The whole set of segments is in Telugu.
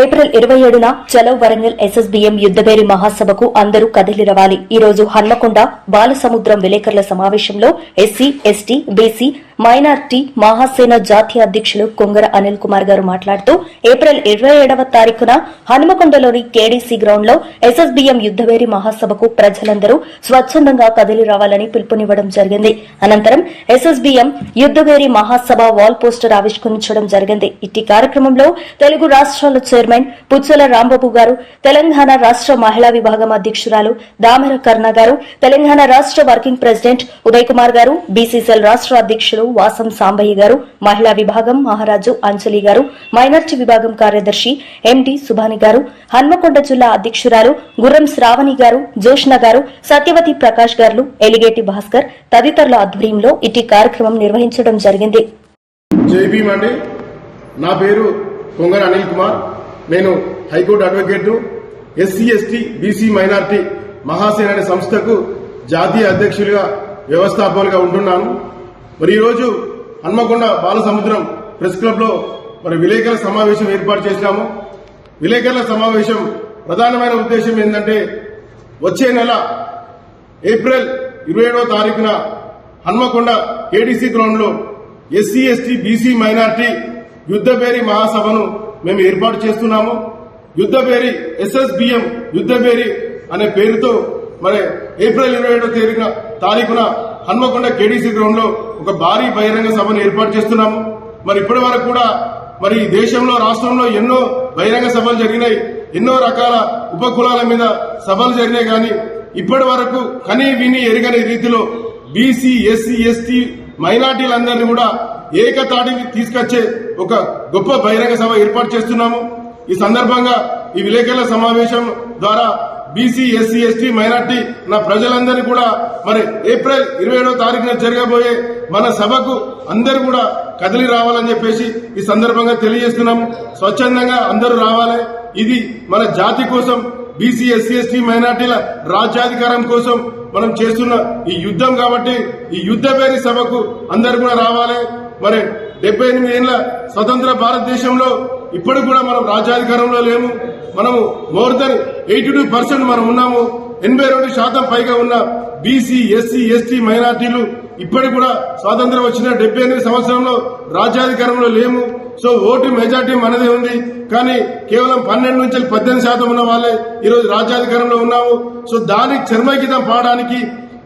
ఏప్రిల్ 27న చలో వరంగల్ ఎస్ఎస్బీఎం యుద్దభేరి మహాసభకు అందరూ కదిలిరవాలి. ఈ రోజు హన్మకొండ బాలసముద్రం విలేకరుల సమావేశంలో SC, ST, BC, minority Mahasena జాతీయ అధ్యకులు కొంగర అనిల్ కుమార్ గారు మాట్లాడుతూ ఏప్రిల్ 27వ తారీఖున హన్మకొండలోని కేడీసీ గ్రౌండ్ లో ఎస్ఎస్బీఎం యుద్దభేరి మహాసభకు ప్రజలందరూ స్వచ్చందంగా కదిలి రావాలని పిలుపునివ్వడం జరిగింది. అనంతరం ఎస్ఎస్బీఎం యుద్దభేరి మహాసభ వాల్ పోస్టర్ ఆవిష్కరించడం జరిగింది. ఇట్టి కార్యక్రమంలో తెలుగు రాష్ట్రాల చైర్మన్ పుచ్చల రాంబాబు గారు, తెలంగాణ రాష్ట్ర మహిళా విభాగం అధ్యకురాలు దామెర కర్ణ గారు, తెలంగాణ రాష్ట్ర వర్కింగ్ ప్రెసిడెంట్ ఉదయ్ కుమార్ గారు, బీసీసీఎల్ రాష్ట్ర అధ్యకులు వాసం సాంబయ్య గారు, మహిళా విభాగం మహారాజు అంజలి గారు, మైనార్టీ విభాగం కార్యదర్శి ఎండి సుభాని గారు, హన్మకొండ జిల్లా అధ్యకురాలు గుర్రం శ్రావణి గారు, జోష్న గారు, సత్యవతి ప్రకాష్ గారు, ఎలిగేటి భాస్కర్ తదితరుల ఆధ్వర్యంలో ఇటీ కార్యక్రమం నిర్వహించడం జరిగింది. జై భీమ్ అండి. నా పేరు కొంగర అనిల్ కుమార్. నేను high court advocate, SC, ST, BC, minority Mahasena అనే సంస్థకు జాతీయ అధ్యక్షులుగా వ్యవస్థాపకులుగా ఉంటున్నాను. మరి ఈరోజు హన్మకొండ బాలసముద్రం ప్రెస్ క్లబ్ లో విలేకరుల సమావేశం ఏర్పాటు చేసినాము. విలేకరుల సమావేశం ప్రధానమైన ఉద్దేశం ఏంటంటే వచ్చే నెల ఏప్రిల్ 27వ తారీఖున హన్మకొండ కేడీసీ గ్రౌండ్ లో ఎస్సీ, ఎస్టీ, బీసీ, మైనార్టీ యుద్దభేరి మహాసభను మేము ఏర్పాటు చేస్తున్నాము. యుద్దభేరి ఎస్ఎస్బీఎం యుద్దభేరి అనే పేరుతో ఏప్రిల్ 27వ తారీఖున హన్మకొండ కేడీసీ గ్రౌండ్ లో ఒక భారీ బహిరంగ సభను ఏర్పాటు చేస్తున్నాము. ఇప్పటి వరకు కూడా ఈ దేశంలో, రాష్ట్రంలో ఎన్నో బహిరంగ సభలు జరిగినాయి, ఎన్నో రకాల ఉపకులాల మీద సభలు జరిగినాయి. కానీ ఇప్పటి వరకు కనీ విని ఎరగని రీతిలో బీసీ, ఎస్సీ, ఎస్టీ మైనార్టీలందరినీ కూడా ఏకతాటికి తీసుకొచ్చే ఒక గొప్ప బహిరంగ సభ ఏర్పాటు చేస్తున్నాము. ఈ సందర్భంగా ఈ విలేకరుల సమావేశం ద్వారా బీసీ, ఎస్సీ, ఎస్టీ, మైనార్టీ నా ప్రజలందరినీ కూడా ఏప్రిల్ 27వ తారీఖున జరగబోయే మన సభకు అందరూ కూడా కదిలి రావాలని చెప్పేసి ఈ సందర్భంగా తెలియజేస్తున్నాము. స్వచ్ఛందంగా అందరూ రావాలి. ఇది మన జాతి కోసం, బీసీ, ఎస్సీ, ఎస్టీ, మైనార్టీల రాజ్యాధికారం కోసం మనం చేస్తున్న ఈ యుద్దం కాబట్టి ఈ యుద్దభేరి సభకు అందరూ కూడా రావాలి. 78 ఏళ్ల స్వతంత్ర భారతదేశంలో ఇప్పుడు కూడా మనం రాజ్యాధికారంలో లేము. మనము మోర్ దెన్ 82% మనం ఉన్నాము. 82% పైగా ఉన్న బీసీ, ఎస్సీ, ఎస్టీ మైనార్టీలు ఇప్పటికి కూడా స్వాతంత్రం వచ్చిన 78 సంవత్సరంలో రాజ్యాధికారంలో లేము. సో ఓటు మెజార్టీ మనదే ఉంది. కానీ కేవలం 12 నుంచి 18% ఉన్న వాళ్ళే ఈరోజు రాజ్యాధికారంలో ఉన్నాము. సో దానికి చర్మగీతం పాడడానికి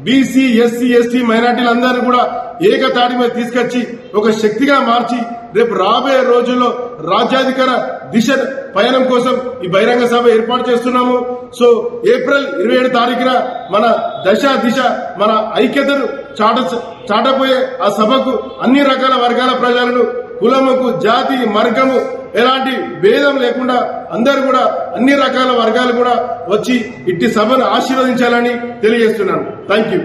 బీసీ, ఎస్సీ, ఎస్టీ మైనార్టీలందరినీ కూడా ఏకతాటి మీద తీసుకొచ్చి ఒక శక్తిగా మార్చి రేపు రాబోయే రోజుల్లో రాజ్యాధికార దిశ పయనం కోసం ఈ బహిరంగ సభ ఏర్పాటు చేస్తున్నాము. సో ఏప్రిల్ 27 తారీఖున మన దశ దిశ, మన ఐక్యతను చాటపోయే ఆ సభకు అన్ని రకాల వర్గాల ప్రజలను, కులముకు, జాతి, మార్గము ఎలాంటి భేదం లేకుండా అందరూ కూడా అన్ని రకాల వర్గాలు కూడా వచ్చి ఇట్టి సభను ఆశీర్వదించాలని తెలియజేస్తున్నాను. Thank you.